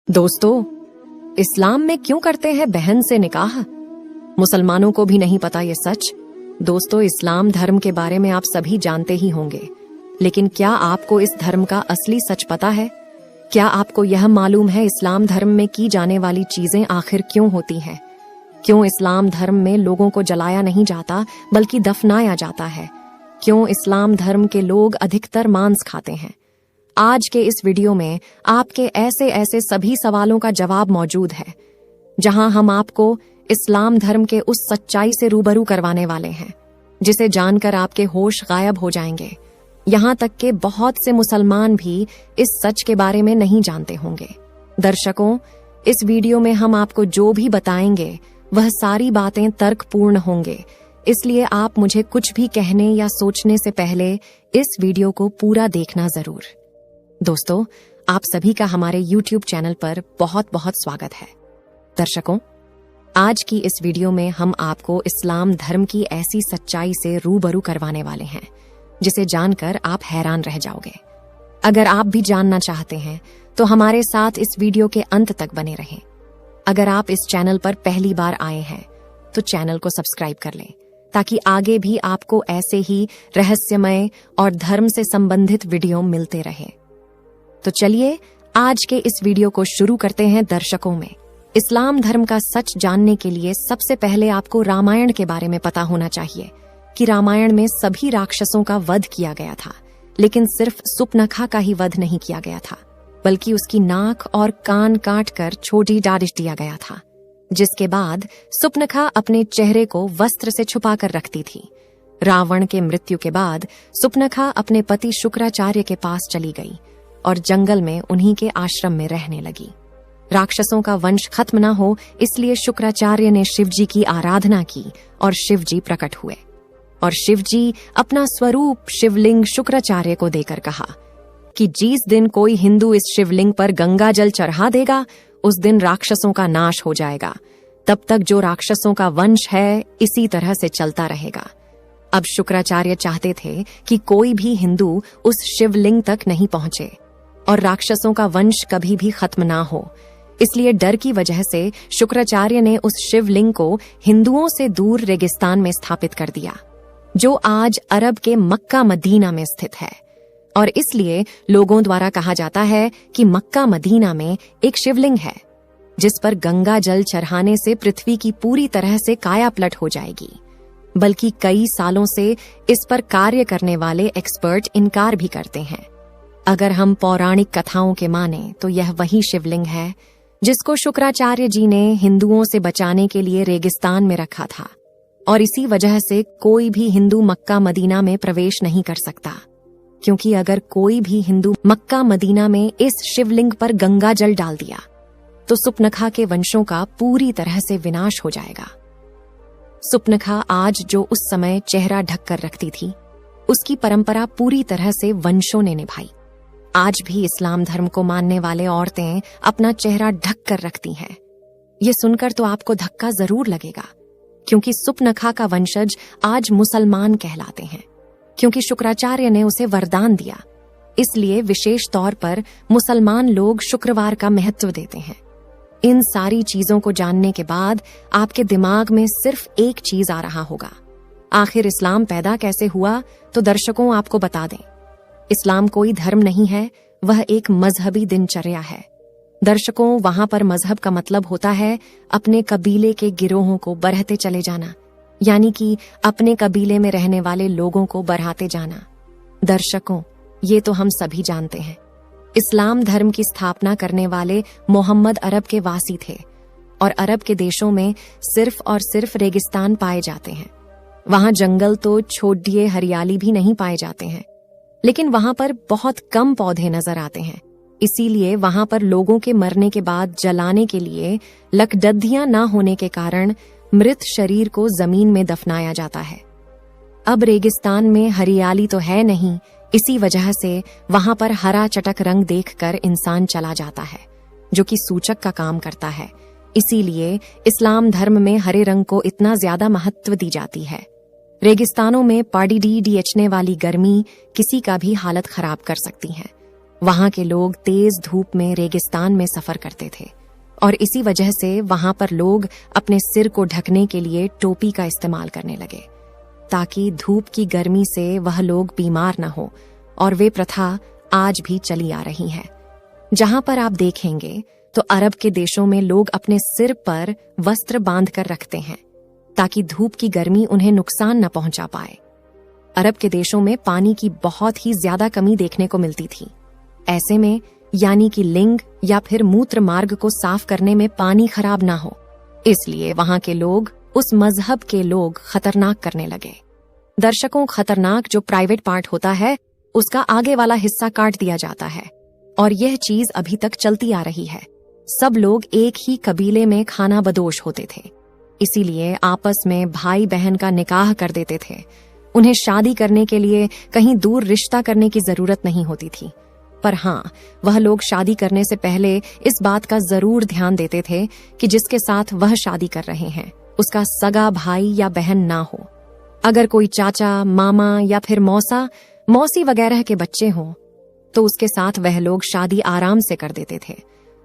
दोस्तों, इस्लाम में क्यों करते हैं बहन से निकाह? मुसलमानों को भी नहीं पता ये सच। दोस्तों, इस्लाम धर्म के बारे में आप सभी जानते ही होंगे, लेकिन क्या आपको इस धर्म का असली सच पता है? क्या आपको यह मालूम है इस्लाम धर्म में की जाने वाली चीजें आखिर क्यों होती हैं? क्यों इस्लाम धर्म में लोगों को जलाया नहीं जाता बल्कि दफनाया जाता है? क्यों इस्लाम धर्म के लोग अधिकतर मांस खाते हैं? आज के इस वीडियो में आपके ऐसे ऐसे सभी सवालों का जवाब मौजूद है, जहां हम आपको इस्लाम धर्म के उस सच्चाई से रूबरू करवाने वाले हैं जिसे जानकर आपके होश गायब हो जाएंगे। यहां तक कि बहुत से मुसलमान भी इस सच के बारे में नहीं जानते होंगे। दर्शकों, इस वीडियो में हम आपको जो भी बताएंगे वह सारी बातें तर्कपूर्ण होंगे, इसलिए आप मुझे कुछ भी कहने या सोचने से पहले इस वीडियो को पूरा देखना जरूर। दोस्तों, आप सभी का हमारे YouTube चैनल पर बहुत बहुत स्वागत है। दर्शकों, आज की इस वीडियो में हम आपको इस्लाम धर्म की ऐसी सच्चाई से रूबरू करवाने वाले हैं जिसे जानकर आप हैरान रह जाओगे। अगर आप भी जानना चाहते हैं तो हमारे साथ इस वीडियो के अंत तक बने रहें। अगर आप इस चैनल पर पहली बार आए हैं तो चैनल को सब्सक्राइब कर लें ताकि आगे भी आपको ऐसे ही रहस्यमय और धर्म से संबंधित वीडियो मिलते रहे। तो चलिए आज के इस वीडियो को शुरू करते हैं। दर्शकों, में इस्लाम धर्म का सच जानने के लिए सबसे पहले आपको रामायण के बारे में पता होना चाहिए कि रामायण में सभी राक्षसों का वध किया गया था, लेकिन सिर्फ सुपनखा का ही वध नहीं किया गया था, बल्कि उसकी नाक और कान काट कर छोटी डारिश दिया गया था, जिसके बाद सुपनखा अपने चेहरे को वस्त्र से छुपाकर रखती थी। रावण के मृत्यु के बाद सुपनखा अपने पति शुक्राचार्य के पास चली गई और जंगल में उन्हीं के आश्रम में रहने लगी। राक्षसों का वंश खत्म न हो, इसलिए शुक्राचार्य ने शिवजी की आराधना की और शिवजी प्रकट हुए और शिवजी अपना स्वरूप शिवलिंग शुक्राचार्य को देकर कहा कि जिस दिन कोई हिंदू इस शिवलिंग पर गंगा जल चढ़ा देगा उस दिन राक्षसों का नाश हो जाएगा। तब तक जो राक्षसों का वंश है इसी तरह से चलता रहेगा। अब शुक्राचार्य चाहते थे कि कोई भी हिंदू उस शिवलिंग तक नहीं पहुंचे और राक्षसों का वंश कभी भी खत्म ना हो, इसलिए डर की वजह से शुक्राचार्य ने उस शिवलिंग को हिंदुओं से दूर रेगिस्तान में स्थापित कर दिया, जो आज अरब के मक्का मदीना में स्थित है। और इसलिए लोगों द्वारा कहा जाता है कि मक्का मदीना में एक शिवलिंग है जिस पर गंगा जल चढ़ाने से पृथ्वी की पूरी तरह से कायापलट हो जाएगी। बल्कि कई सालों से इस पर कार्य करने वाले एक्सपर्ट इनकार भी करते हैं। अगर हम पौराणिक कथाओं के माने तो यह वही शिवलिंग है जिसको शुक्राचार्य जी ने हिंदुओं से बचाने के लिए रेगिस्तान में रखा था, और इसी वजह से कोई भी हिंदू मक्का मदीना में प्रवेश नहीं कर सकता, क्योंकि अगर कोई भी हिंदू मक्का मदीना में इस शिवलिंग पर गंगा जल डाल दिया तो सुपनखा के वंशों का पूरी तरह से विनाश हो जाएगा। सुपनखा आज जो उस समय चेहरा ढक कर रखती थी, उसकी परंपरा पूरी तरह से वंशों ने निभाई। आज भी इस्लाम धर्म को मानने वाले औरतें अपना चेहरा ढक कर रखती हैं। ये सुनकर तो आपको धक्का जरूर लगेगा, क्योंकि सुपनखा का वंशज आज मुसलमान कहलाते हैं, क्योंकि शुक्राचार्य ने उसे वरदान दिया। इसलिए विशेष तौर पर मुसलमान लोग शुक्रवार का महत्व देते हैं। इन सारी चीजों को जानने के बाद आपके दिमाग में सिर्फ एक चीज आ रहा होगा, आखिर इस्लाम पैदा कैसे हुआ? तो दर्शकों, आपको बता दें, इस्लाम कोई धर्म नहीं है, वह एक मजहबी दिनचर्या है। दर्शकों, वहां पर मजहब का मतलब होता है अपने कबीले के गिरोहों को बढ़ते चले जाना, यानी कि अपने कबीले में रहने वाले लोगों को बढ़ाते जाना। दर्शकों, ये तो हम सभी जानते हैं। इस्लाम धर्म की स्थापना करने वाले मोहम्मद अरब के वासी थे और अरब के देशों में सिर्फ और सिर्फ रेगिस्तान पाए जाते हैं। वहां जंगल तो छोड़िए, हरियाली भी नहीं पाए जाते हैं, लेकिन वहां पर बहुत कम पौधे नजर आते हैं। इसीलिए वहां पर लोगों के मरने के बाद जलाने के लिए लकड़ियां न होने के कारण मृत शरीर को जमीन में दफनाया जाता है। अब रेगिस्तान में हरियाली तो है नहीं, इसी वजह से वहां पर हरा चटक रंग देखकर इंसान चला जाता है, जो कि सूचक का काम करता है। इसीलिए इस्लाम धर्म में हरे रंग को इतना ज्यादा महत्व दी जाती है। रेगिस्तानों में पड़ीडीडीएचने वाली गर्मी किसी का भी हालत खराब कर सकती है। वहां के लोग तेज धूप में रेगिस्तान में सफर करते थे और इसी वजह से वहां पर लोग अपने सिर को ढकने के लिए टोपी का इस्तेमाल करने लगे ताकि धूप की गर्मी से वह लोग बीमार न हो, और वे प्रथा आज भी चली आ रही है। जहां पर आप देखेंगे तो अरब के देशों में लोग अपने सिर पर वस्त्र बांध कर रखते हैं ताकि धूप की गर्मी उन्हें नुकसान न पहुंचा पाए। अरब के देशों में पानी की बहुत ही ज्यादा कमी देखने को मिलती थी। ऐसे में यानी कि लिंग या फिर मूत्र मार्ग को साफ करने में पानी खराब ना हो, इसलिए वहां के लोग उस मजहब के लोग खतरनाक करने लगे। दर्शकों, खतरनाक जो प्राइवेट पार्ट होता है उसका आगे वाला हिस्सा काट दिया जाता है, और यह चीज अभी तक चलती आ रही है। सब लोग एक ही कबीले में खाना बदोश होते थे, इसीलिए आपस में भाई बहन का निकाह कर देते थे। उन्हें शादी करने के लिए कहीं दूर रिश्ता करने की जरूरत नहीं होती थी। पर हाँ, वह लोग शादी करने से पहले इस बात का जरूर ध्यान देते थे कि जिसके साथ वह शादी कर रहे हैं उसका सगा भाई या बहन ना हो। अगर कोई चाचा, मामा या फिर मौसी वगैरह के बच्चे हों तो उसके साथ वह लोग शादी आराम से कर देते थे।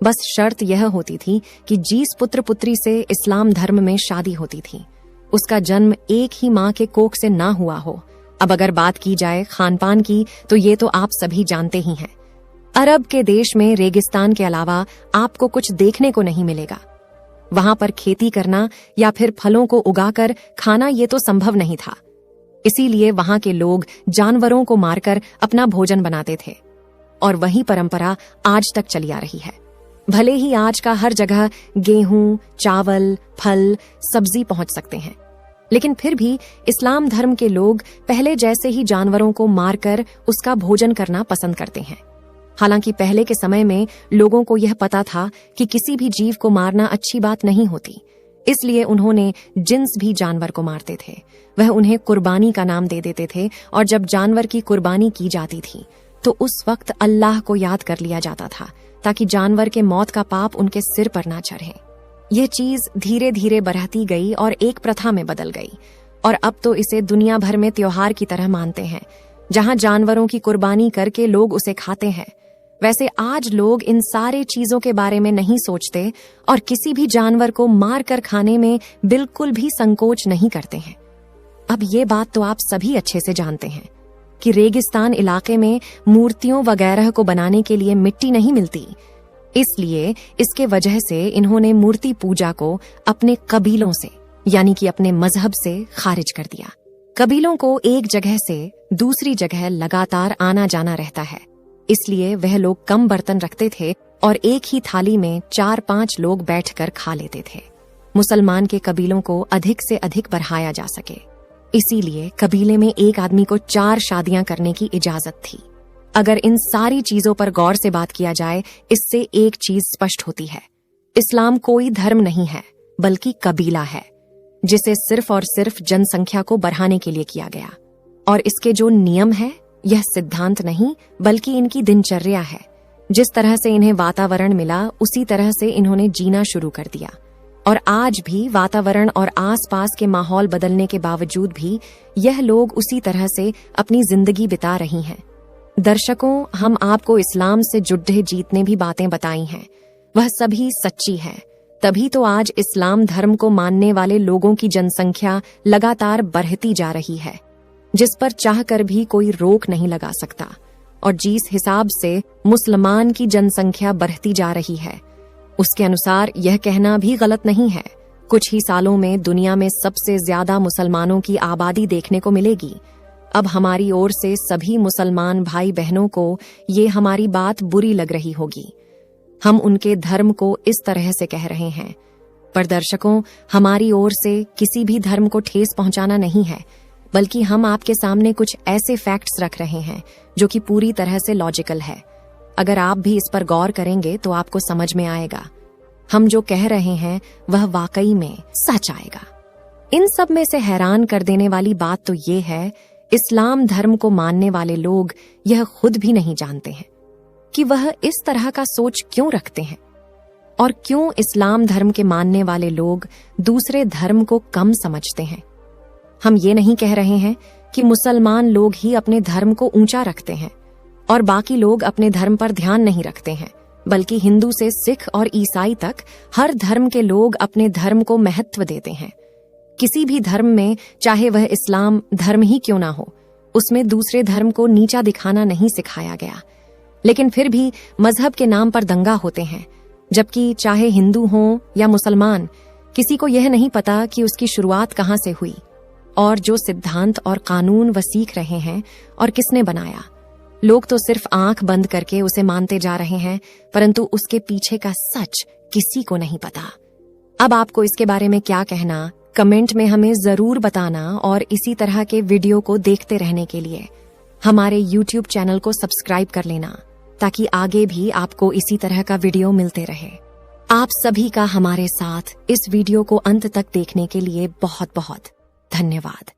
बस शर्त यह होती थी कि जिस पुत्र पुत्री से इस्लाम धर्म में शादी होती थी उसका जन्म एक ही माँ के कोख से ना हुआ हो। अब अगर बात की जाए खान पान की तो ये तो आप सभी जानते ही हैं। अरब के देश में रेगिस्तान के अलावा आपको कुछ देखने को नहीं मिलेगा। वहां पर खेती करना या फिर फलों को उगाकर खाना ये तो संभव नहीं था। इसीलिए वहां के लोग जानवरों को मारकर अपना भोजन बनाते थे, और वही परंपरा आज तक चली आ रही है। भले ही आज का हर जगह गेहूं, चावल, फल, सब्जी पहुंच सकते हैं, लेकिन फिर भी इस्लाम धर्म के लोग पहले जैसे ही जानवरों को मारकर उसका भोजन करना पसंद करते हैं। हालांकि पहले के समय में लोगों को यह पता था कि किसी भी जीव को मारना अच्छी बात नहीं होती, इसलिए उन्होंने जिन्स भी जानवर को मारते थे। वह उन्हें कुर्बानी का नाम दे देते थे, और जब जानवर की कुर्बानी की जाती थी तो उस वक्त अल्लाह को याद कर लिया जाता था ताकि जानवर के मौत का पाप उनके सिर पर ना चढ़े। यह चीज धीरे धीरे बढ़ती गई और एक प्रथा में बदल गई, और अब तो इसे दुनिया भर में त्योहार की तरह मानते हैं, जहां जानवरों की कुर्बानी करके लोग उसे खाते हैं। वैसे आज लोग इन सारे चीजों के बारे में नहीं सोचते और किसी भी जानवर को मार कर खाने में बिल्कुल भी संकोच नहीं करते हैं। अब ये बात तो आप सभी अच्छे से जानते हैं कि रेगिस्तान इलाके में मूर्तियों वगैरह को बनाने के लिए मिट्टी नहीं मिलती, इसलिए इसके वजह से इन्होंने मूर्ति पूजा को अपने कबीलों से यानी कि अपने मजहब से खारिज कर दिया। कबीलों को एक जगह से दूसरी जगह लगातार आना जाना रहता है, इसलिए वह लोग कम बर्तन रखते थे और एक ही थाली में 4-5 लोग बैठकर खा लेते थे। मुसलमान के कबीलों को अधिक से अधिक बढ़ाया जा सके, इसीलिए कबीले में एक आदमी को 4 शादियां करने की इजाजत थी। अगर इन सारी चीजों पर गौर से बात किया जाए, इससे एक चीज स्पष्ट होती है, इस्लाम कोई धर्म नहीं है बल्कि कबीला है, जिसे सिर्फ और सिर्फ जनसंख्या को बढ़ाने के लिए किया गया। और इसके जो नियम है यह सिद्धांत नहीं बल्कि इनकी दिनचर्या है। जिस तरह से इन्हें वातावरण मिला उसी तरह से इन्होंने जीना शुरू कर दिया, और आज भी वातावरण और आसपास के माहौल बदलने के बावजूद भी यह लोग उसी तरह से अपनी जिंदगी बिता रही हैं। दर्शकों, हम आपको इस्लाम से जुड़े जितने भी बातें बताई हैं वह सभी सच्ची हैं, तभी तो आज इस्लाम धर्म को मानने वाले लोगों की जनसंख्या लगातार बढ़ती जा रही है, जिस पर चाहकर भी कोई रोक नहीं लगा सकता। और जिस हिसाब से मुसलमान की जनसंख्या बढ़ती जा रही है उसके अनुसार यह कहना भी गलत नहीं है, कुछ ही सालों में दुनिया में सबसे ज्यादा मुसलमानों की आबादी देखने को मिलेगी। अब हमारी ओर से सभी मुसलमान भाई बहनों को ये हमारी बात बुरी लग रही होगी, हम उनके धर्म को इस तरह से कह रहे हैं, पर दर्शकों, हमारी ओर से किसी भी धर्म को ठेस पहुंचाना नहीं है, बल्कि हम आपके सामने कुछ ऐसे फैक्ट्स रख रहे हैं जो कि पूरी तरह से लॉजिकल है। अगर आप भी इस पर गौर करेंगे तो आपको समझ में आएगा हम जो कह रहे हैं वह वाकई में सच आएगा। इन सब में से हैरान कर देने वाली बात तो ये है, इस्लाम धर्म को मानने वाले लोग यह खुद भी नहीं जानते हैं कि वह इस तरह का सोच क्यों रखते हैं, और क्यों इस्लाम धर्म के मानने वाले लोग दूसरे धर्म को कम समझते हैं। हम ये नहीं कह रहे हैं कि मुसलमान लोग ही अपने धर्म को ऊंचा रखते हैं, और बाकी लोग अपने धर्म पर ध्यान नहीं रखते हैं, बल्कि हिंदू से सिख और ईसाई तक हर धर्म के लोग अपने धर्म को महत्व देते हैं। किसी भी धर्म में, चाहे वह इस्लाम धर्म ही क्यों ना हो, उसमें दूसरे धर्म को नीचा दिखाना नहीं सिखाया गया। लेकिन फिर भी मजहब के नाम पर दंगा होते हैं, जबकि चाहे हिंदू हो या मुसलमान, किसी को यह नहीं पता कि उसकी शुरुआत कहां से हुई और जो सिद्धांत और कानून वह सीख रहे हैं और किसने बनाया। लोग तो सिर्फ आंख बंद करके उसे मानते जा रहे हैं, परंतु उसके पीछे का सच किसी को नहीं पता। अब आपको इसके बारे में क्या कहना, कमेंट में हमें जरूर बताना और इसी तरह के वीडियो को देखते रहने के लिए हमारे YouTube चैनल को सब्सक्राइब कर लेना, ताकि आगे भी आपको इसी तरह का वीडियो मिलते रहे। आप सभी का हमारे साथ इस वीडियो को अंत तक देखने के लिए बहुत बहुत धन्यवाद।